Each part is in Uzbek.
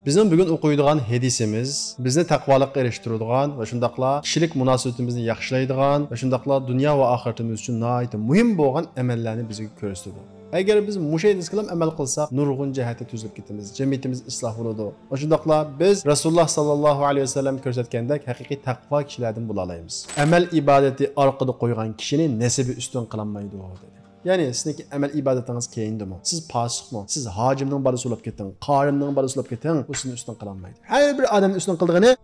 Bizim bugün okuyduğun hadisimiz bizni takvalıkka eriştiradigan ve şundaqla kişilik münasebetimizni yaxshilaydigan ve şundaqla dünya ve ahiretimiz için nayta muhim bo'lgan amallarni bizga ko'rsatadi. Agar biz mushay disqilam amal qilsak, nurg'un jihatda tuzilib ketamiz. Jamiyatimiz isloh bo'ladi. Va shundaqla biz Rasululloh sallallohu alayhi vasallam ko'rsatgandek haqiqiy taqvo kishilardan bo'la olamiz. Amal ibodati orqada qo'ygan kishining nasibi ustun qilinmaydi dedi. Yani sizdeki amel ibadetingiz keyindimi? Siz pasıqmı? Siz hacimning barisi ulab keting, qarimning barisi ulab keting, bu sizni ustun qilinmaydi. Her bir odamning ustun qildigini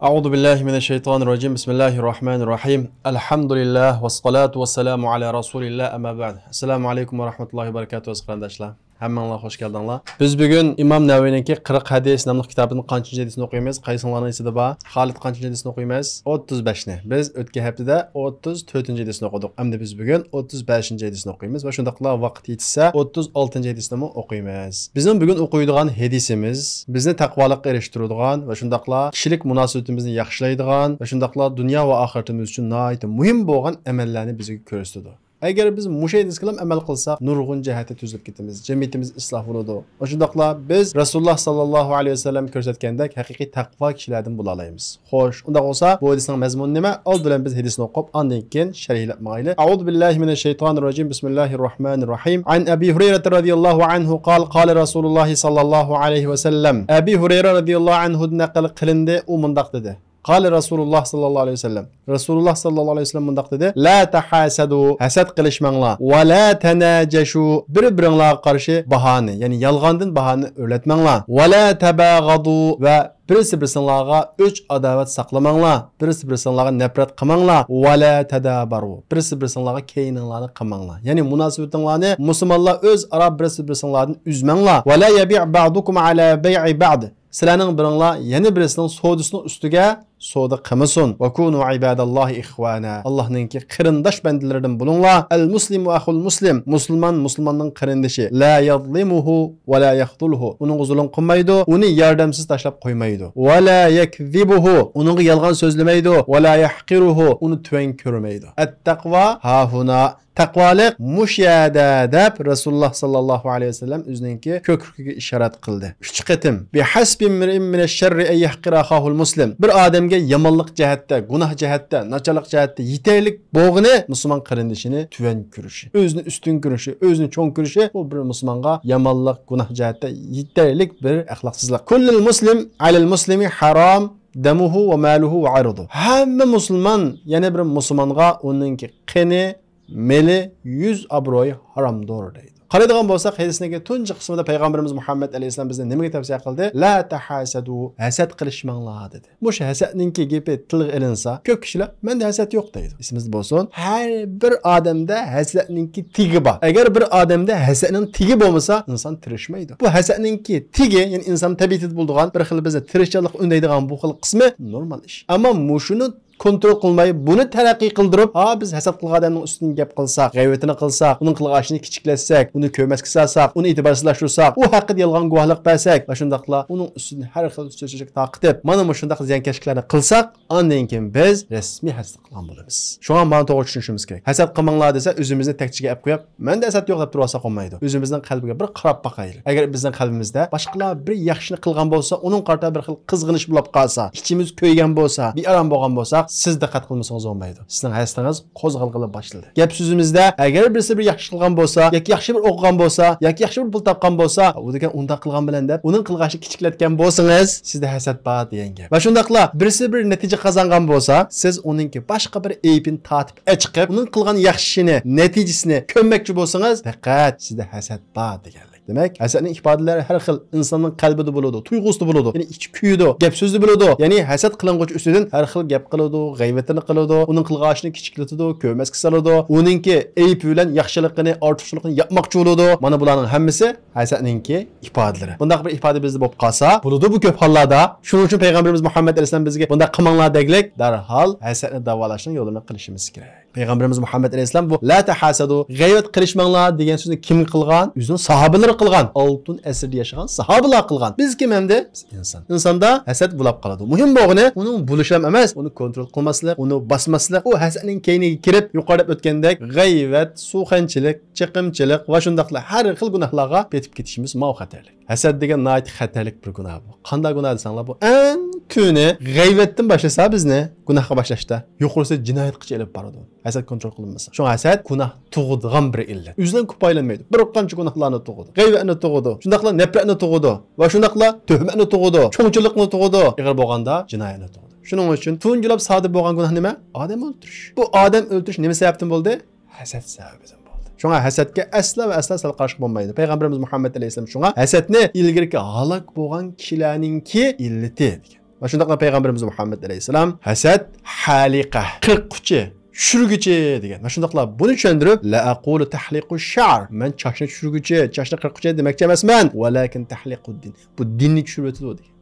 A'udhu billahi mineşşeytanirracim. Bismillahirrahmanirrahim. Elhamdülillah ve salatu ve selamu ala Rasulillah amma ba'd. Assalamu alaikum ve rahmetullahi ve berekatuhu qarindoshlar. Hammanglar hoş geldinglar. Biz bugün İmam Navaviyningki 40 hadis nomli kitobining qancha hadisini o'qiymiz? Qaysilarning ichida bor? Xolid qancha hadisini o'qiymiz? 35 ni. Biz o'tgan haftada 34-hadisini o'qidik. Endi biz bugün 35-hadisini o'qiymiz va shundaqla vaqt yetsa 36-hadisini o'qiymiz. Bizim bugün o'qiydigan hadisimiz bizni taqvolikka erishtiradigan va shundaqla kişilik münasebetimizni yaxshilaydigan va shundaqla dunyo va oxiratimiz uchun nayta muhim bo'lgan amallarni bizga ko'rsatadi. Agar biz mushay disqilam amal qilsak, nurg'un jihatda tuzilib ketamiz. Jamiyatimiz isloh bo'ladi. Va shundaqla biz Rasululloh sallallohu alayhi vasallam ko'rsatgandek haqiqiy taqvo kishilardan bo'la olamiz. Xo'sh, unda bo'lsa, bu hadisning mazmuni nima? Old bilan biz hadisni o'qib, ondan keyin sharhlab ma'ayli. A'udhu billahi mineşşeytanirracim. Bismillahirrahmanirrahim. An Abi Hurayra radhiyallohu anhu qala Rasululloh sallallohu alayhi vasallam. Abi Hurayra radhiyallohu anhu naql qilindi, u mundaq dedi. قال رسول الله صلى الله عليه وسلم رسول الله صلى الله عليه وسلم mundaq dedi la tahasadu hasad qilishmanglar va la tanajashu bir-biringizga qarshi bahane yani yolg'ondan bahane o'rlatmanglar va la tabagadu va birisi-birisinglarga o'ch adovat saqlamanglar birisi-birisinglarga nafrat qilmanglar va la tadabaru birisi-birisinglarga keyininglarni qilmanglar yani munosabatinglarni musulmonlar o'z ara birisi-birisinglardan uzmanglar va la yabi' ba'dukum ala bay'i ba'd sizlarning biringlar yana birisining savdosining ustiga savdo qilmasin. Va kunu ibadallohi ikhwana. Allohninki qarindosh bandalaridan bo'linglar. Al muslimu akhul muslim. Musulmon musulmonning qarindoshi. La yadlimuhu va la yaxdulhu. Uning zulm qilmaydi, uni yordamsiz tashlab qo'ymaydi. Va la yakzibuhu. Uningga yolg'on so'zlamaydi. Va la yahqiruhu. Uni tuvan ko'rmaydi. At-taqva ha huna. Taqvolik mushyada deb Rasululloh sallallohu alayhi vasallam o'zininki ko'krigiga ishorat qildi. 3 qatim. Bi hasbi min ash-sharri ay yahqira akhul muslim. Bir odamga yomonlik jihatda, gunoh jihatda, nacharlik jihatda yetarlik bo'g'ini musulmon qarindishini tuvan ko'rishi, o'zini ustun ko'rishi, o'zini cho'ng ko'rishi bu bir musulmonga yomonlik, gunoh jihatda yetarlik bir axloqsizlik. Kullul muslim alal muslimi haram damuhu va maluhu va arduhu. Hamma musulmon yana bir musulmonga uninki qini meli yüz abroyu haramdır deydi. Qaraydigan bo'lsak, hadisning tunji qismida payg'ambarimiz Muhammad alayhisalom bizga nimaga tavsiya qildi? La tahasadu, hasad qilishmanglar dedi. Bu hasadninki gapi tilga ilinsa, ko'p kishilar menda hasad yo'q deydi. Esimizda bo'lsin, har bir odamda hasadninki tigi bor. Agar bir odamda hasadning tigi bo'lmasa, inson tirishmaydi. Bu hasadninki tigi, ya'ni inson tabiatida bo'ladigan bir xil bizni tirishchilik undaydigan bu xil qismi normal ish. Ammo mushuni kontrol qilmay buni taraqqiy qildirib, biz hasad qilgan odamning ustidan gap qilsak, g'ayvatini qilsak, uning qilg'ashini kichiklatsak, uni ko'masga solsak, uni e'tiborsizlashtirsak, u haqida yolg'on guvohlik bersak va shundaqla uning ustidan har xil so'zchilik taqib, mana bu shundaq ziyonkashliklarni qilsak, ondan keyin biz rasmiy hasad qilgan bo'lamiz. Shunga mana to'g'ri tushunishimiz kerak. Hasad qilmanglar desa, o'zimizni takchiga olib qo'yib, menda hasad yo'q deb tursa qolmaydi. O'zimizning qalbiga bir qarab boqaylik. Agar bizning qalbimizda boshqalar bir yaxshini qilgan bo'lsa, uning qarta bir xil qizg'inish bo'lib qolsa, ichimiz ko'ygan bo'lsa, bearam bo'lgan bo'lsa, siz diqqat qilmasangiz olmaydi. Sizning hayotingiz qo'zg'alg'ili boshladi. Gap so'zimizda agar birisi bir yaxshi qilgan bo'lsa, yoki yaxshi bir o'qigan bo'lsa, yoki yaxshi bir pul topgan bo'lsa, u degan unda qilgan bilan deb uning qilg'ashini kichiklatgan bo'lsangiz, sizda hasad bor degan gap. Va shundaqla birisi bir natija qozongan bo'lsa, siz uningki boshqa bir aybini tatib chiqib, uning qilgan yaxshini, natijasini ko'mmoqchi bo'lsangiz, diqqat, sizda hasad bor deganlik. Demek, hasadning ifodalari har xil insonning qalbida bo'ladi, tuyg'usida bo'ladi. Ya'ni ichi kuyidi, gap so'zida bo'ladi. Ya'ni hasad qiling'ich ustidan har xil gap qiladi, g'ayvatini qiladi, uning qilg'ashini kichiklatadi, ko'masga soladi, uningki ayb bilan yaxshiligini, ortiqchiligini yapmoqchi bo'ladi. Mana bularning hammasi hasadningki ifodalari. Bundaq bir ifoda bizda bo'lib qolsa, bo'ladi bu ko'p hollarda. Shuning uchun payg'ambarimiz Muhammad alayhisalom bizga bunda qilmanglar deglik, darhol hasadni davolashning yo'lini qilishimiz kerak. Peygamberimiz Muhammed Aleyhisselam bu la tahasadu g'ayvat qilishmanglar degan so'zni kim qilgan? O'zining sahobalari qilgan. Oltin asrda yashagan sahobalar qilgan. Biz kim endi? Biz inson. Insonda hasad bo'lib qoladi. Muhim bo'lgani uning bo'lishi emas, uni kontrol qilmaslik, uni basmaslik, u hasadning keyniga kirib yuqorida o'tgandek g'ayvat, suxanchilik, chiqimchilik va shundaqlar har xil gunohlarga petib ketishimiz xatarlik. Hasad degan nihoyat xatarlik bir gunoh bu. Qanday gunoh desanglar bu eng tuni g'ayvatdan boshlasa bizni gunohga boshlashda, yuqorisi jinoyatga olib boradi. Hasad kontrol qilinmasa. Şu hasad gunoh tug'adigan bir illat. O'zidan ko'p aylanmaydi. Bir qancha gunohlarni tug'adi. G'ayvatni tug'adi. Shundaqlar nafratni tug'adi va shundaqlar tuhmatni tug'adi. Cho'ngchilikni tug'adi. Ig'ir bo'lganda jinoyatni tug'adi. Shuning uchun tunjilab sodir bo'lgan gunoh nima? Odam o'ldirish. Bu odam o'ldirish nima sababdan bo'ldi? Hasad sababidan bo'ldi. Shunga hasadga asla va asla sal qarshi bo'lmaydi. Payg'ambarimiz Muhammad alayhisalom shunga hasadni ilgirki halok bo'lgan kishilarningki illati degan. Va shundaqla Payg'ambarimiz Muhammad alayhisalom hasad haliqa, qirquchi, tushirguchi degan. Va shundaqla buni tushuntirib, la aqulu tahliqu sha'r. Men chashni tushirguchi, chashni qirquchi demoqchi emasman, walakin tahliqud din. Bu dinni tushirib o'tadi degan.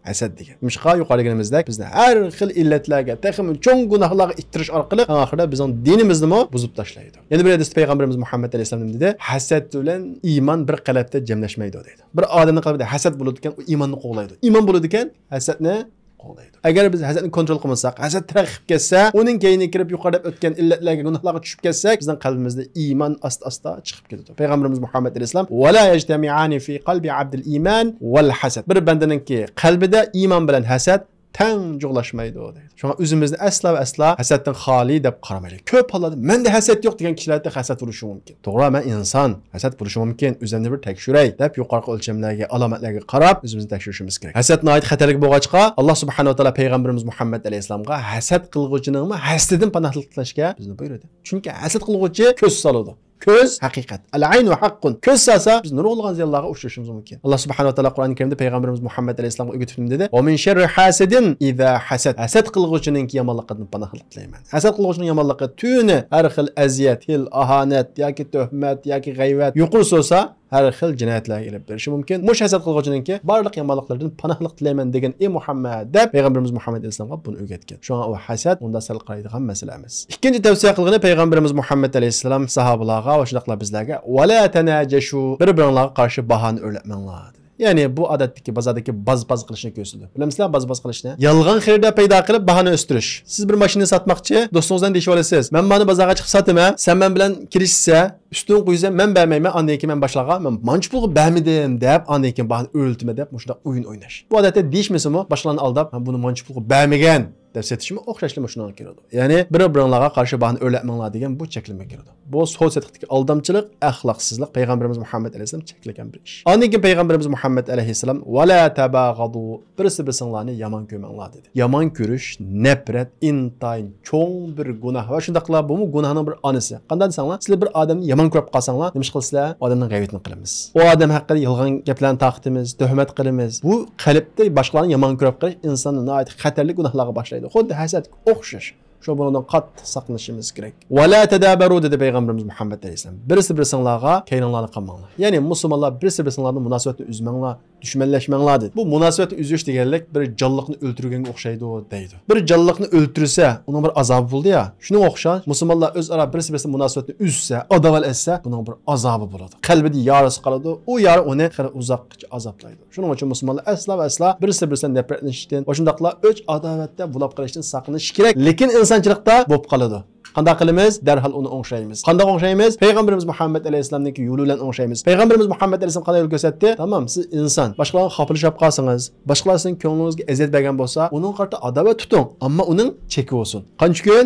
Hasad degan. Mishqa yuqoriganimizdek bizni har xil illatlarga, taxmin cho'ng gunohlarga ittirish orqali oxirida bizning dinimizni buzib tashlaydi. Yana bir hadisda Payg'ambarimiz Muhammad alayhisalom dedi, hasad bilan iymon bir qalbda jamlashmaydi dedi. Bir odamning qalbida hasad bo'ladi ekan, u iymonni qo'g'laydi. Iymon bo'ladi ekan, hasadni qo'g'laydi. Agar biz hasadni kontrol qilmasak, hasad tarqib ketsa, uning keyniga kirib yuqorida o'tgan illatlarga, gunohlarga tushib ketsak, bizning qalbimizda iymon asta-asta chiqib ketadi. Payg'ambarimiz Muhammad alayhisalom va la yajtami'ani fi qalbi abdil iymon wal hasad. Bir bandaningki qalbida iymon bilan hasad tang jo'lashmaydi deydi. Shunga o'zimizni asla va asla hasaddan xoli deb qaramaylik. Ko'p hollarda menda hasad yo'q degan kishilarda hasad bo'lishi mumkin. To'g'ri, men inson, hasad bo'lishi mumkin. O'zimni bir tekshiray deb yuqorqi o'lchamlarga, alomatlarga qarab o'zimizni tekshirishimiz kerak. Hasad nihoyat xatarli bo'lg'achqa, Alloh subhanahu va taolo payg'ambarimiz Muhammad alayhisalomga hasad qilg'uchining hasadidan panohlik tilashga bizni buyurdi. Chunki hasad qilg'uchi ko'z soladi. Ko'z haqiqat. Al-aynu haqqun. Ko'z solsa biz nurg'ulgan ziyonlarga uchrashimiz mumkin. Alloh subhanahu va taolo Qur'oni Karimda payg'ambarimiz Muhammad alayhisalomga o'rgatib dedi: "Va min sharri hasidin idza hasad." Hasad qilg'uchining yomonligidan panohlik tilayman. Hasad qilg'uchining yomonligi tuni har xil aziyat, hil, ahonat yoki tuhmat yoki g'ayvat yuqur so'sa har xil jinoyatlarga olib berishi mumkin. Mush hasad qilg'uchininki barliq yomonliklardan panohlik tilayman degan ey Muhammad deb payg'ambarimiz Muhammad alayhisalomga buni o'rgatgan. Shunga u hasad unda sal qaraydigan masala emas. Ikkinchi tavsiya qilgani payg'ambarimiz Muhammad alayhisalom sahobalarga va shundaqla bizlarga va la tanajashu, bir-biringlarga qarshi bahona o'rlatmanglar. Yani bu odatdagi bozordagi baz qilishni ko'rsatdi. Bilamsizlar baz qilishni? Yolg'on xaridor paydo qilib bahona o'stirish. Siz bir mashina sotmoqchi, do'stingizdan deyib olasiz. Men buni bozorga chiqib sotaman, sen men bilan kelishsa, ustun qo'ysa, men bermayman, andan keyin men boshlig'a, men manchi pulga bermadim deb, andan keyin bahona o'raltma deb, shunda o'yin o'ynash. Bu odatda deyishmasimi, boshlarni aldab, men buni manchi pulga bermagan deb setishmi o'xshashli shunga keladi. Ya'ni bir-biringlarga qarshi bahona o'rlatmanglar degan bu cheklanma keladi. Bu so'z-setqdagi aldamchilik, axloqsizlik payg'ambarimiz Muhammad alayhisalom cheklagan bir ish. Ondan keyin payg'ambarimiz Muhammad alayhisalom va la tabaghadu, birisi-biringlarni yomon ko'rmanglar dedi. Yomon ko'rish, nafrat, intayin cho'ng bir gunoh va shundaqlar bu gunohning bir onasi. Qanday desanglar, sizlar bir odamni yomon ko'rib qolsanglar, nima qilsizlar? Odamning g'ayvatini qilamiz. U odam haqida yolg'on gaplarni taqtimiz, tuhmat qilamiz. Bu qalbda boshqalarni yomon ko'rib qolish insonni nihoyat xatarli gunohlarga boshlaydi. Xuddi hasad o'xshash. Shu bundan qattiq saqlanishimiz kerak. Va la tadabaru dedi payg'ambarimiz Muhammad alayhisalom. Birisi-biringlarga keyninglarni qilmanglar. Ya'ni musulmonlar birisi-biringlarni munosabatni uzmanglar, dushmanlashmanglar dedi. Bu munosabatni uzish deganlik bir jonliqni o'ltirganga o'xshaydi deydi. Bir jonliqni o'ltirsa, uning bir azobi bo'ldi ya. Shunga o'xshash musulmonlar o'zaro birisi-birisi munosabatni uzsa, adoval etsa, buning bir azobi bo'ladi. Qalbida yarasi qoladi. U yara uni uzoqqa azoblaydi. Shuning uchun musulmonlar asla va asla birisi-birisidan nafratlanishdan, va shundaqla o'ch adovatda bulab qolishdan saqlanish kerak. Lekin insonchilikda bo'lib qoladi. Qanday qilamiz? Darhol uni o'ngshaymiz. Qanday o'ngshaymiz? Payg'ambarimiz Muhammad alayhisalomning yo'li bilan o'ngshaymiz. Payg'ambarimiz Muhammad alayhisalom qanday yo'l ko'rsatdi? Tamam, siz inson, boshqalarga xafalashib qolsangiz, boshqalar sizning ko'nglingizga aziyat bergan bo'lsa, uning qarta adovat tuting, ammo uning cheki bo'lsin. Qancha kun?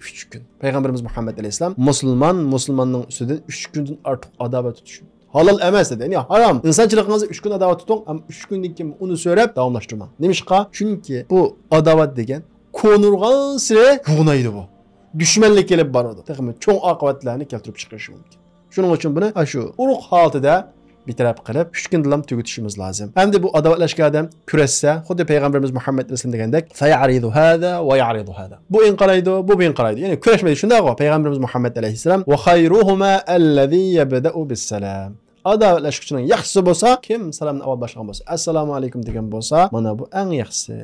3 kun. Payg'ambarimiz Muhammad alayhisalom musulmonning ustidan 3 kundan ortiq adovat tutish halol emas dedi. Ya'ni harom. İnsanchiligingizga 3 kun adovat tuting, ammo 3 kundan keyin uni so'rab davomlashtirmang. Nimishqa? Chunki bu adovat degan konurgan sire yo'naydi bu. Düşmanlik kelib boradi. Taxmin cho'ng oqibatlarni keltirib chiqarishi mumkin. Shuning uchun buni shu urug' holatida bitirab qilib 3 kundan tugatishimiz lozim. Hamda bu adovatlashgan odam kurashsa, xuddi payg'ambarimiz Muhammad alayhisalom degandek, "Sayaridu hada va ya'ridu hada." Bu inqaraydi, bu inqaraydi. Ya'ni kurashmaydi. Shunday go payg'ambarimiz Muhammad alayhisalom va khayruhuma allazi yabda'u bis-salam. Adovatlashuvchining yaxshisi bo'lsa, kim salomni avval boshlagan bo'lsa, assalomu alaykum degan bo'lsa, mana bu eng yaxshisi.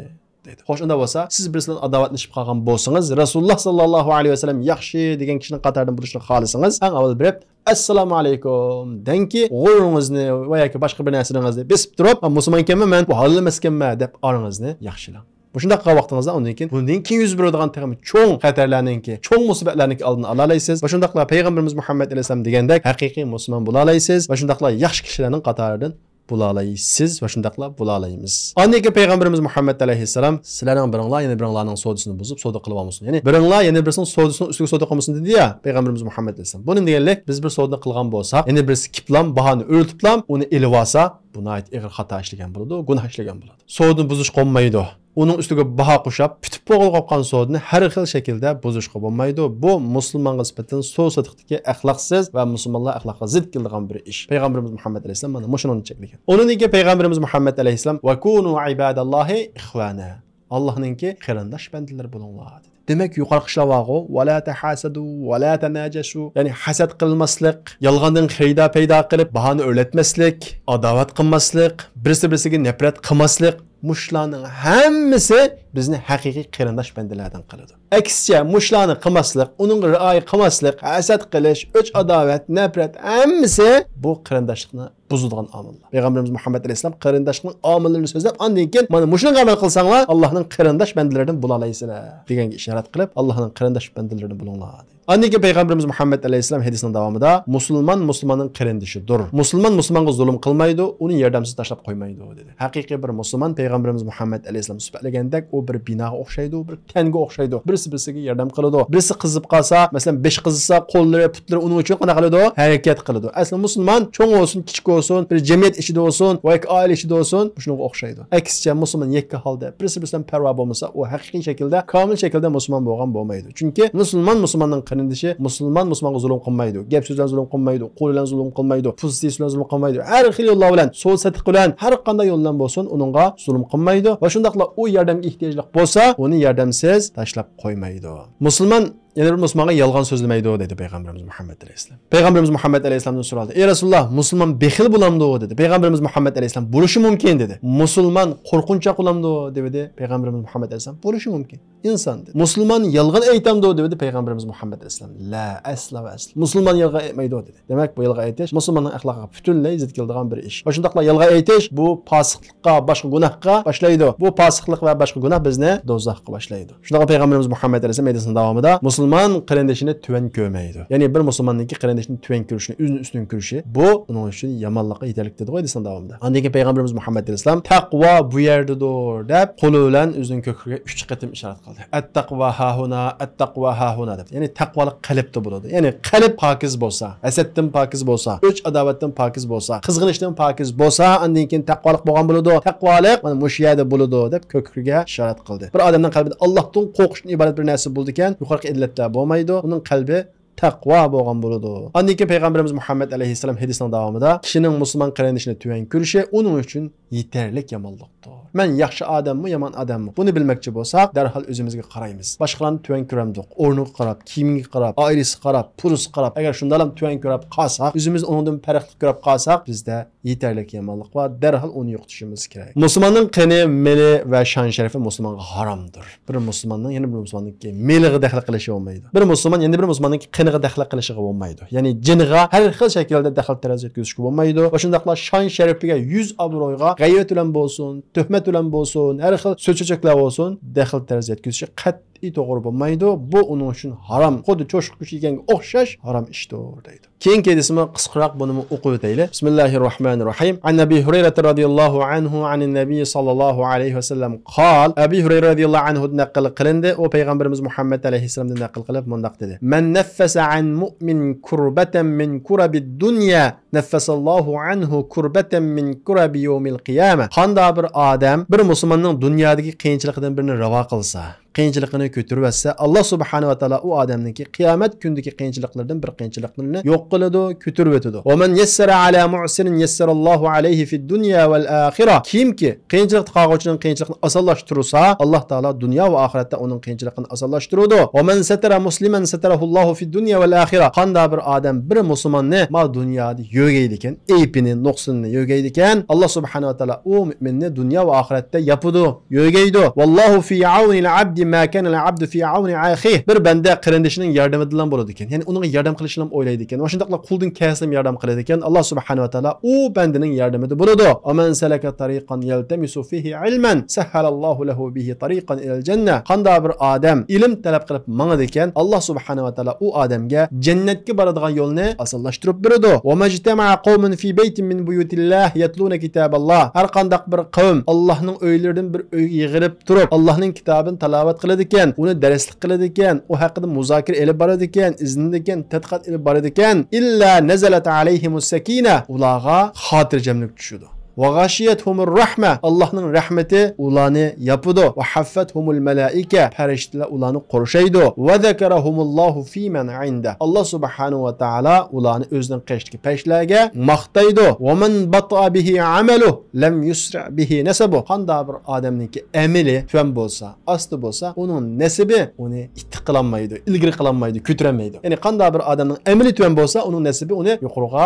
deydi. Xo'sh, unda bo'lsa, siz birisi bilan adovatlashib qolgan bo'lsangiz, Rasululloh sallallohu alayhi vasallam yaxshi degan kishining qatoridan bo'lishni xohlasangiz, eng avval birib assalomu alaykum danki g'ururingizni va yoki boshqa bir narsangizni besib turib, musulmon ekanman, men bu halol emas ekanman deb orangizni yaxshilang. Bu shunday qilgan vaqtingizda bundan keyin yuz beradigan cho'ng xatarlarninki, cho'ng musibatlarninki oldini ola olasiz. Va shundaqla payg'ambarimiz Muhammad alayhisalom degandek haqiqiy musulmon bo'la olasiz va shundaqla yaxshi kishilarning qatoridan bo'la olasiz va shundaqla bo'la olamiz. Ondan keyin payg'ambarimiz Muhammad alayhisalom sizlarning biringlar yana biringlarning savdosini buzib savdo qilib olmasin. Ya'ni biringlar yana birisining savdosini ustiga savdo qilmasin dedi-ya payg'ambarimiz Muhammad alayhisalom. Buni deganlik biz bir savdo qilgan bo'lsa, yana birisi kiplam bahoni o'rtiblam uni elib olsa, buni ayt ig'ir xato ishlagan bo'ladi, gunoh ishlagan bo'ladi. Savdoni buzish qolmaydi. Uning ustiga baho qo'shib, pitib bo'g'ilib qolgan savdoni har xil shaklda buzishga bo'lmaydi. Bu musulmonga nisbatan savdo-sotiqdagi axloqsiz va musulmonlar axloqiga zid keladigan bir ish. Payg'ambarimiz Muhammad alayhisalom mana mushuni cheklagan. Uningki payg'ambarimiz Muhammad alayhisalom va kunu ibadallohi ikhwana. Allohningki qarindosh bandalar bo'linglar. Demek yuqorqi ishlavog'i wala tahasadu wala tanajasu, ya'ni hasad qilmaslik, yolg'ondan xiyda paydo qilib bahoni o'rlatmaslik, adovat qilmaslik, birisi-birisiga nafrat qilmaslik, mushlarning hammasi bizni haqiqiy qarindosh bandalardan qiladi. Aksicha mushlarni qilmaslik, uning rioya qilmaslik, hasad qilish, o'ch adovat, nafrat hammasi bu qarindoshlikni buzadigan omillar. Payg'ambarimiz Muhammad alayhisalom qarindoshlikning omillarini so'zlab, ondan keyin mana mushunga amal qilsanglar, Allohning qarindosh bandalaridan bo'la olasizlar deganga ishorat qilib, Allohning qarindosh bandalaridan bo'linglar. Ondan keyin payg'ambarimiz Muhammad alayhisalom hadisining davomida musulmonning qarindoshidir. Musulmonga zulm qilmaydi, uni yordamsiz tashlab qo'ymaydi dedi. Haqiqiy bir musulmon payg'ambarimiz Muhammad alayhisalom suhbatlagandek u bir binoga o'xshaydi, bir tanga o'xshaydi. Birisi-birisiga yordam qiladi. Birisi qizib qolsa, masalan 5 qizsa, qo'llari, putlari uning uchun qana qiladi? Harakat qiladi. Asli musulmon cho'ng bo'lsin, kichik bo'lsin, bir jamiyat ichida bo'lsin, va oila ichida bo'lsin, shunga o'xshaydi. Aksicha musulmon yakka holda birisi-birisidan parvo bo'lmasa, u haqiqiy shaklda, komil shaklda musulmon bo'lgan bo'lmaydi. Chunki musulmonning qarindoshi musulmonga zulm qilmaydi, gap so'zdan zulm qilmaydi, qo'l bilan zulm qilmaydi, pozitsiya bilan zulm qilmaydi. Har xil yo'llar bilan, so'z satiq bilan, har qanday yo'ldan bo'lsin, uningga zulm qilmaydi va shundaqla u yordamga ehtiyojli bo'lsa, uni yordamsiz tashlab qo'ymaydi. Musulmon yana bir musulmonga yolg'on so'zlamaydi dedi payg'ambarimiz Muhammad alayhisalom. Payg'ambarimiz Muhammad alayhisalomdan so'raldi. "Ey Rasululloh, musulmon bexil bo'lamdi?" dedi. Payg'ambarimiz Muhammad alayhisalom "Bo'lishi mumkin" dedi. "Musulmon qo'rqinchoq bo'lamdi?" dedi. Payg'ambarimiz Muhammad alayhisalom "Bo'lishi mumkin. Inson" dedi. "Musulmon yolg'on aytamdi?" dedi Payg'ambarimiz Muhammad alayhisalom. "La, asla va asla. Musulmon yolg'on aytmaydi" dedi. Demak, bu yolg'on aytish musulmonning axloqiga butunlay zid keladigan bir ish. Va shundaqla yolg'on aytish bu fosiqlikqa, boshqa gunohga boshlaydi. Bu fosiqlik va boshqa gunoh bizni do'zaxga boshlaydi. Shunday payg'ambarimiz Muhammad alayhisalom hadisining davomida musulmon qarindoshini tuvan ko'rmaydi. Ya'ni bir musulmonningki qarindoshini tuvan ko'rishni, o'zini ustun ko'rishi bu uning uchun yomonlikqa yetarlik dedi hadisining davomida. Undan keyin payg'ambarimiz Muhammad alayhisalom taqvo bu yerdadir deb qo'li bilan o'zining ko'kriga 3 qatim ishorat qildi. At-taqvo hahuna, at-taqvo hahuna deb. Ya'ni taqvolik qalbda bo'ladi. Ya'ni qalb pokiz bo'lsa, hasaddan pokiz bo'lsa, o'ch adovatdan pokiz bo'lsa, qizg'inishdan pokiz bo'lsa, undan keyin taqvolik bo'lgan bo'ladi. Taqvolik mana mush yerda bo'ladi deb ko'kriga ishorat qildi. Bir odamning qalbida Allohdan qo'rqishni iborat bir narsa bo'ldi ekan, yuqorqi illatlar bo'lmaydi. Uning qalbi taqvo bo'lgan bo'ladi. Ondan keyin payg'ambarimiz Muhammad alayhisalom hadisining davomida kishining musulmon qarindoshini tuvan ko'rishi uning uchun yetarlik yomonlikdir. Men yaxshi odammi, yomon odammi? Buni bilmoqchi bo'lsak, darhol o'zimizga qaraymiz. Boshqalarni tuvan ko'ramdik. O'rniga qarab, kiyimiga qarab, oilasiga qarab, puliga qarab, agar shunday ham tuvan ko'rib qolsak, o'zimiz undan farqli ko'rib qolsak, bizda yetarlik yomonlik va darhol uni yo'qotishimiz kerak. Musulmonning qini, meli va shon sharifi musulmonga haromdir. Bir musulmonning yana bir musulmonning meliga daxl qilishi bo'lmaydi. Bir musulmon yana bir musulmonning qiniga daxl qilishiga bo'lmaydi. Ya'ni jiniga har xil shaklda daxl taraz yetkazishga bo'lmaydi. Va shundaqla shon sharifiga, yuz obro'yga g'ayrat bilan bo'lsin, tuhmat bilan bo'lsin, har xil so'chachaklar bo'lsin, daxl taraz yetkazishi qat'iy to'g'ri bo'lmaydi. Bu uning uchun harom. Xuddi cho'shq kuch yeganga o'xshash harom ishdir deydi. Keyingi hadisni qisqaroq buni o'qib o'taylik. Bismillahirrohmanirrohim. An Abi Hurayra radhiyallohu anhu anin nabiy sallallohu alayhi vasallam qol. Abi Hurayra radhiyallohu anhu naql qilindi. O payg'ambarimiz Muhammad alayhisalomdan naql qilib mundaq dedi. Man naffasa an mu'min kurbatan min kurabid dunya, naffasallohu anhu kurbatan min kurabi yawmil qiyamah. Qanda bir odam bir musulmonning dunyodagi qiyinchiligidan birini ravo qilsa, qiyinchiligini ko'tarib etsa, Alloh subhanahu va taolo u odamningki qiyomat kundagi qiyinchiliklardan bir qiyinchiliklarni yo'q qiladi, ko'tarib o'tadi. Va man yassara ala mu'sirin yassarallohu alayhi fid dunya val axirah. Kimki qiyinchilik taqog'uchining qiyinchilikni osonlashtirsa, Alloh taolo dunyo va oxiratda uning qiyinchiligini osonlashtiradi. Va man satara musliman satarahullohu fid dunya val axirah. Qanda bir odam bir musulmonni ma dunyoda yo'gaydi ekan, aybini, nuqsonini yo'gaydi ekan, Alloh subhanahu va taolo u mu'minni dunyo va oxiratda yapidi, yo'gaydi. Vallohu fi auni al-abdi ma kana al-abdu fi auni akhihi. Bir banda qarindishining yordamidan bo'ladi ekan. Ya'ni uning yordam qilishini o'ylaydi ekan. Va shundaqla quldan kaslim yordam qiladi ekan. Alloh subhanahu va taolo u bandaning yordamida bo'ladi. Aman salaka tariqan yaltamisu fihi ilman sahhalallahu lahu bihi tariqan ila al-janna. Qanda bir odam ilm talab qilib mangadi ekan, Alloh subhanahu va taolo u odamga jannatga boradigan yo'lni osonlashtirib beradi. Va majtama'a qawmun fi baytin min buyutillah yatluna kitaballah. Har qandaq bir qavm Allohning uylaridan bir uyga yig'ilib turib, Allohning kitobini tilovat qiladi ekan, uni darslik qiladi ekan, u haqida muzokira elib boradi ekan, iznida ekan, tadqiqot elib boradi ekan, illa nazalat alayhimus sakina. Ularga xotirjamlik tushadi. Va g'ashiyatuhumur rahma. Allohning rahmati ularni yapidi. Va haffathumul malaika. Farishtalar ularni qo'rshaydi. Va zakarahumullohu fi man inda. Alloh subhanahu va taolo ularni o'zining qashdagi pashlarga maqtaydi. Va man bata'a bihi amalu lam yusra bihi nasabu. Qanday bir odamniki amali tuvan bo'lsa, asti bo'lsa, uning nasibi uni ittiqlanmaydi, ilgari qilinmaydi, ko'tarilmaydi. Ya'ni qanday bir odamning amali tuvan bo'lsa, uning nasibi uni yuqoriga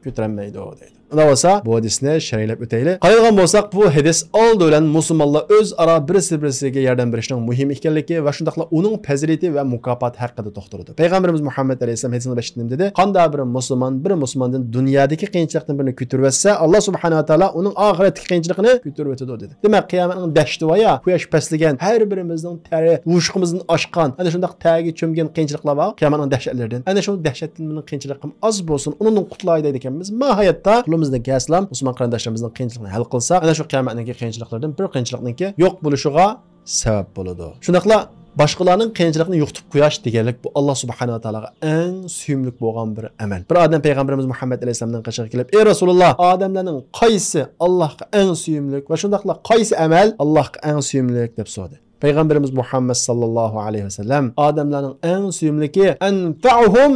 ko'tarilmaydi deydi. Unda bo'lsa bu hadisni sharhlab o'taylik. Qaraydigan bo'lsak, bu hadis oldi bilan musulmonlar o'zaro birisi-birisiga yordam berishning muhim ekanligi va shundaqla uning fazilati va mukofoti haqida to'xtaldi. Payg'ambarimiz Muhammad alayhisalom hadisini bashitdim dedi. Qanday bir musulmondan dunyodagi qiyinchilikdan birini ko'tarib etsa, Alloh subhanahu va taolo uning oxiratdagi qiyinchiligini ko'tarib o'tadi dedi. Demak, qiyomatning dashti va ya quyosh paslagan, har birimizning tari, vushqimizni oshgan, ana shundaq tagi cho'mgan qiyinchiliklar bor. Qiyomatning dahshatlaridan. Ana shu dahshatdan mening qiyinchilikim az bo'lsin, undan qutulaydi ekanmiz. Ma hayotda qo'limizda aslam musulmon qarindoshlarimizning qiyinchiligini hal qilsa, ana shu qiyomatdagi qiyinchiliklardan bir qiyinchilikniki yo'q bo'lishiga sabab bo'ladi. Shundaqla boshqalarning qiyinchilikni yo'qitib qo'yish deganlik bu Alloh subhanahu va taologa eng suyumli bo'lgan bir amal. Bir odam payg'ambarimiz Muhammad alayhisalomning qishiga kelib, "Ey Rasululloh, odamlarning qaysi Allohga eng suyumli va shundaqla qaysi amal Allohga eng suyumli?" deb so'radi. Payg'ambarimiz Muhammad sallallohu alayhi vasallam odamlarning eng suyumlisi anfa'uhum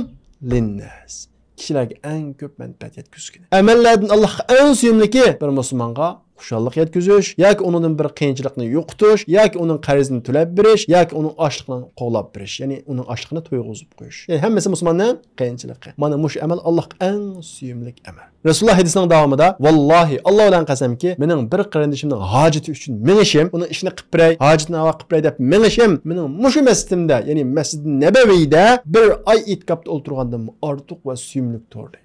linnas. Kişilərə ən köp mənfəət yetküzgün. Əməllərdən Allah'a ən suyumliki bir musulmonga xuşallik yetküzüş, yoki onun bir qiyinchilikni yo'qotish, yoki uning qarzini to'lab berish, yoki uning ochliqni qo'llab berish, ya'ni uning ochliqni to'yg'izib qo'yish. Ya'ni hammasi musulmonning qiyinchiligi. Mana mush amal Allohga eng suyumli amal. Rasululloh hadisining davomida, "Vallohi, Alloh bilan qasamki, mening bir qarindishimning hojati uchun mengishim, uning ishini qilib beray, hojatini ava qilib beray deb mengishim, mening mush masjidimda, ya'ni Masjid-i Nabaviyda bir oy itikofda o'tirgandan ortiq va suyumli to'rdi."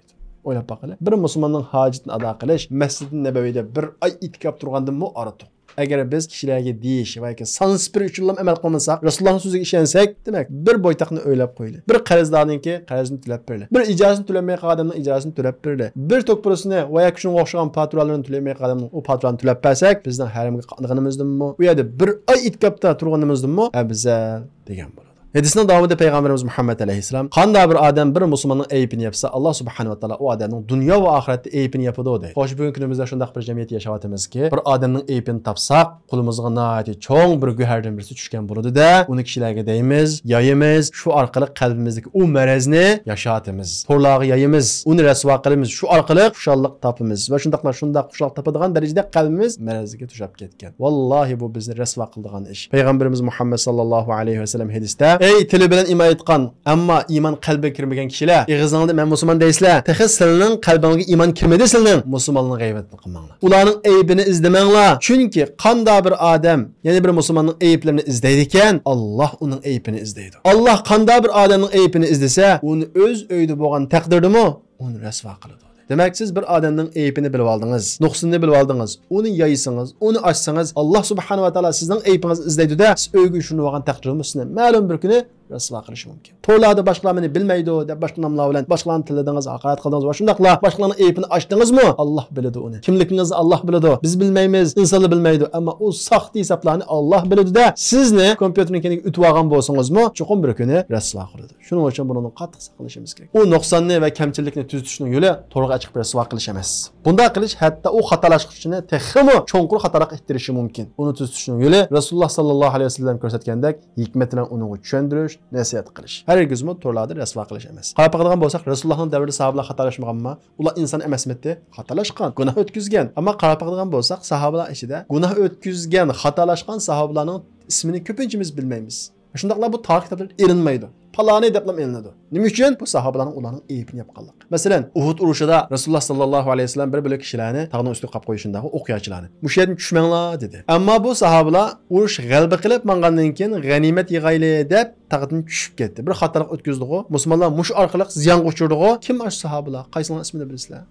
O'ylab baqala. Bir musulmonning hojatini ado qilish Masjid-i Nabaviyda bir oy itikof turgandan mu ortiq. Agar biz kishilarga deyish va sanspir uchun amal qilmasak, Rasulullohning so'ziga ishonsak, demak bir boytaqni o'ylab qo'ydi. Bir qarzdorningki qarzini to'lab berdi. Bir ijozatni to'lamay qolgan odamning ijozatini to'lab berdi. Bir tok pulini va yoki shunga o'xshagan patronlarni to'lamay qolgan odamning o patronni to'lab bersak, bizning haramga qolganimizdanmi, u yerda bir oy itikofda turganimizdanmi, afzal degan bo'ladi. Hadisning davomida payg'ambarimiz Muhammad alayhisalom qanday bir odam bir musulmonning aybini yapsa, Alloh subhanahu va taolo u odamning dunyo va oxiratda aybini yapadi deydi. Xo'sh, bugungi kunimizda shunday bir jamiyat yashayapmizki, bir odamning aybini topsak, qo'limizga nihoyatda cho'ng bir go'hardan birisi tushgan bo'ladi-da, uni kishilarga deymiz, yoyimiz, shu orqali qalbimizdagi u marazni yashatamiz. To'rlarga yoyimiz, uni rasvo qilamiz, shu orqali xushallik topamiz va shundaqla xushallik topadigan darajada qalbimiz marazga tushib ketgan. Vallohi bu bizni rasvo qiladigan ish. Payg'ambarimiz Muhammad sallallohu alayhi vasallam hadisda, "Ey tili bilan iymon etgan, ammo iymon qalbiga kirmagan kishilar, ig'izingizda men musulmon deysizlar, texi sizning qalbingizga iymon kirmadi sizning, musulmonning g'aybatini qilmanglar. Ularning aybini izlamanglar. Chunki qanday bir odam, ya'ni bir musulmonning ayblarini izlaydi ekan, Alloh uning aybini izlaydi. Alloh qanday bir odamning aybini izlasa, uni o'z uyida bo'lgan taqdirdimi, uni rasvo qiladi." Demek siz bir adamın aybini bilib aldınız, nuqsını bilib aldınız, onu yayısınız, onu açsanız, Allah subhanahu wa ta'ala sizden aybinizi izleydi de, siz öygü şunu vagan takdirimi sizden məlum bir günü rasvo qilishi mumkin. To'larda boshqalar meni bilmaydi deb boshqa nomlar bilan boshqalarning tilidingiz, haqorat qildingiz va shundaqla boshqalarning aybini ochdingizmi? Alloh biladi uni. Kimligingizni Alloh biladi. Biz bilmaymiz, insonlar bilmaydi, ammo u saxta hisoblarni Alloh biladi-da. Sizni kompyuterning keniga o'tib olgan bo'lsangizmi, cho'qim bir kuni rasvo qiladi. Shuning uchun buni qattiq saqlashimiz kerak. U nuqsonni va kamchilikni tuzatishning yo'li to'g'ri ochiq rasvo qilish emas. Bunday qilish hatto u xatolashqichini texmi cho'nqur xatolik ittirishi mumkin. Uni tuzatishning yo'li Rasululloh sallallohu alayhi vasallam ko'rsatgandek hikmat bilan uni tushuntirish, nasihat qilish. Hargizmi to'rlarda rasvo qilish emas. Qarab qilgan bo'lsak, Rasulullohning davrida sahobalar xatolashmaganmi? Ular inson emasmidi? Xatolashgan, gunoh o'tkazgan. Ammo qarab qilgan bo'lsak, sahobalar ichida gunoh o'tkazgan, xatolashgan sahobalarning ismini ko'pinchimiz bilmaymiz. Shundaqla bu tarix kitoblarida erinmaydi. Palani deb elinadi. Nima uchun? Bu sahobalarning ularning aybini yapqanlik. Masalan, Uhud urushida Rasululloh sallallohu alayhi vasallam bir bo'lak kishilarni tag'ning ustiga qo'yib qo'yishindagi o'qiyotchilarni. Bu yerdan tushmanglar dedi. Ammo bu sahobalar urush g'alaba qilib mangandan keyin g'animat yig'ayli deb tag'dan tushib ketdi. Bir xatolik o'tkazdi-ku. Musulmonlar mush orqali ziyonga uchirdi-ku. Kim ash sahobalar? Qaysining ismini bilasizlar?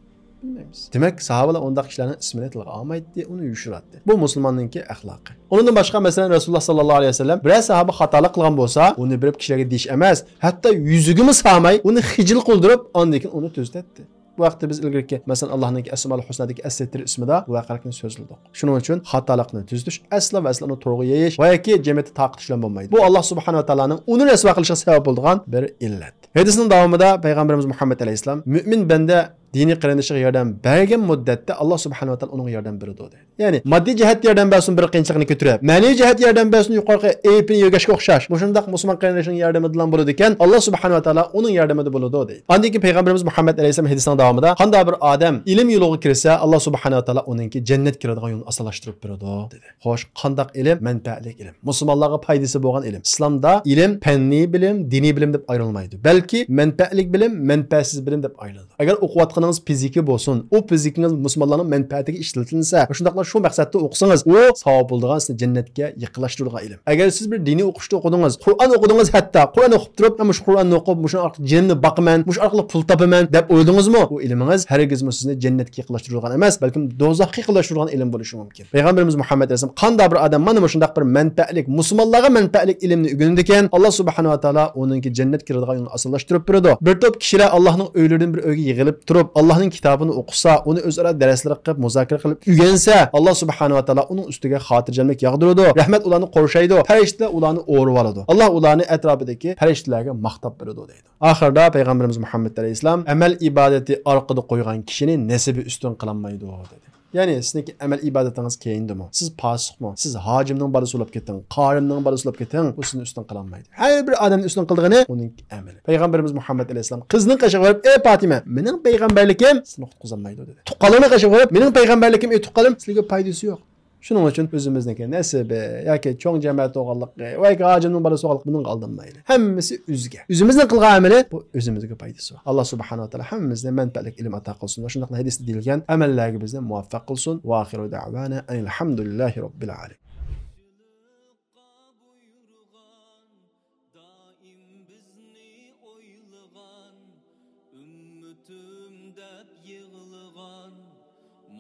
Bilmaymiz. Demak, sahobalar undaq kishilarning ismini tilga olmaydi, uni yushiratdi. Bu musulmonning axloqi. Undan boshqa masalan Rasululloh sallallohu alayhi vasallam bir sahoba xatolik qilgan bo'lsa, uni birib kishilarga deyish emas, hatto yuzigimi solmay, uni xijil qildirib, ondan keyin uni to'ztatdi. Bu vaqtda biz ilgirki, masalan Allohning Asmaul Husnadagi as-Sitr ismida bu voqelikni so'zladik. Shuning uchun xatolikni tuzatish aslo va aslo uni to'g'ri yeyish va yoki jamiyatda taqitishlan bo'lmaydi. Bu Alloh subhanahu va taolaning uni rasvo qilishiga sabab bo'lgan bir illat. Hadisning davomida payg'ambarimiz Muhammad alayhisalom mu'min banda diniy qarindishiga yordam bergan muddatda Alloh subhanahu va taolo unga yordam beradi dedi. Ya'ni moddiy jihat yordam bersin bir qiyinchilikni ko'tarib, ma'naviy jihat yordam bersin yuqorqi aypini yo'gashga o'xshash. Mushundaq musulmon qarindishining yordami bilan bo'ladi ekan, Alloh subhanahu va taolo uning yordamida bo'ladi dedi. Ondan keyin payg'ambarimiz Muhammad alayhisalom hadisning davomida qanday bir odam ilm yo'liga kirsa, Alloh subhanahu va taolo uningki jannat kiradigan yo'lni asalashtirib beradi dedi. Xo'sh, qandaq ilm? Manfaatli ilm. Musulmonlarga foydasi bo'lgan ilm. Islomda ilm fanniy bilim, diniy bilim deb ayrilmaydi. Balki manfaatli bilim, manfaatsiz bilim deb ayriladi. Agar o'qiyotganingiz fiziki bo'lsin, u fizikingiz musulmonlarning manfaatiga ishletilsa, shundaqla shu maqsadda o'qisangiz, u savob bo'ladigan sizni jannatga yaqinlashtiradigan ilm. Agar siz bir diniy o'qishni o'qidingiz, Qur'on o'qidingiz, hatto Qur'on o'qib turib, "Men shu Qur'onni o'qib, shu orqali jinnni boqaman, shu orqali pul topaman" deb o'yladingizmi? U ilmingiz hargiz sizni jannatga yaqinlashtiradigan emas, balki do'zaxga yaqinlashtiradigan ilm bo'lishi mumkin. Payg'ambarimiz Muhammad alayhisalom qanday bir odam mana shundaq bir manfaatli, musulmonlarga manfaatli ilmni o'rganadi ekan, Alloh subhanahu va taolo uningki jannat kiradigan yo'lni asoslashtirib beradi. Bir to'p kishilar Allohning uylaridan bir uyga yig'ilib turib, Allohning kitobini o'qisa, uni o'zaro darslar qilib, muzokara qilib o'rgansa, Alloh subhanahu va taolo uning ustiga xotirjamlik yog'diradi. Rahmat ularni qo'rshaydi, farishtalar ularni o'rib oladi. Alloh ularni atrofidagi farishtalarga maqtab beradi deydi. Oxirida payg'ambarimiz Muhammad alayhisalom amal ibodati orqada qo'ygan kishining nasibi ustun qilinmaydi dedi. Ya'ni sizniki amal ibodatingiz keyindimi? Siz fosiqmi? Siz hojimning bolasi bo'lib keting, qorimning bolasi bo'lib keting, bu sizni ustun qilinmaydi. Har bir odamning ustun qildigani uning amali. Payg'ambarimiz Muhammad alayhisalom qizning qashig'i berib, "Ey Fatima, mening payg'ambarlikim sizni qutqizolmaydi" dedi. Tuqqalini qashig'i berib, "Mening payg'ambarlikim, ey tuqqalim, sizga foydasi yo'q." Shuning uchun o'zimizniki nasibi yoki cho'ng jamoat o'g'anligi yoki hojimning bolasi o'g'anligi bunga aldanmaylik. Hammasi o'ziga. O'zimizning qilgan amali bu o'zimizga foydasi bor. Alloh subhanahu va taolo hammamizga manfaatli ilm ato qilsin va shunday hadisda deyilgan amallarga bizni muvaffaq qilsin. Va oxiru da'vana alhamdulillahi robbil alamin.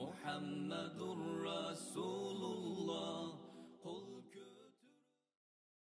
Muhammadur Rasul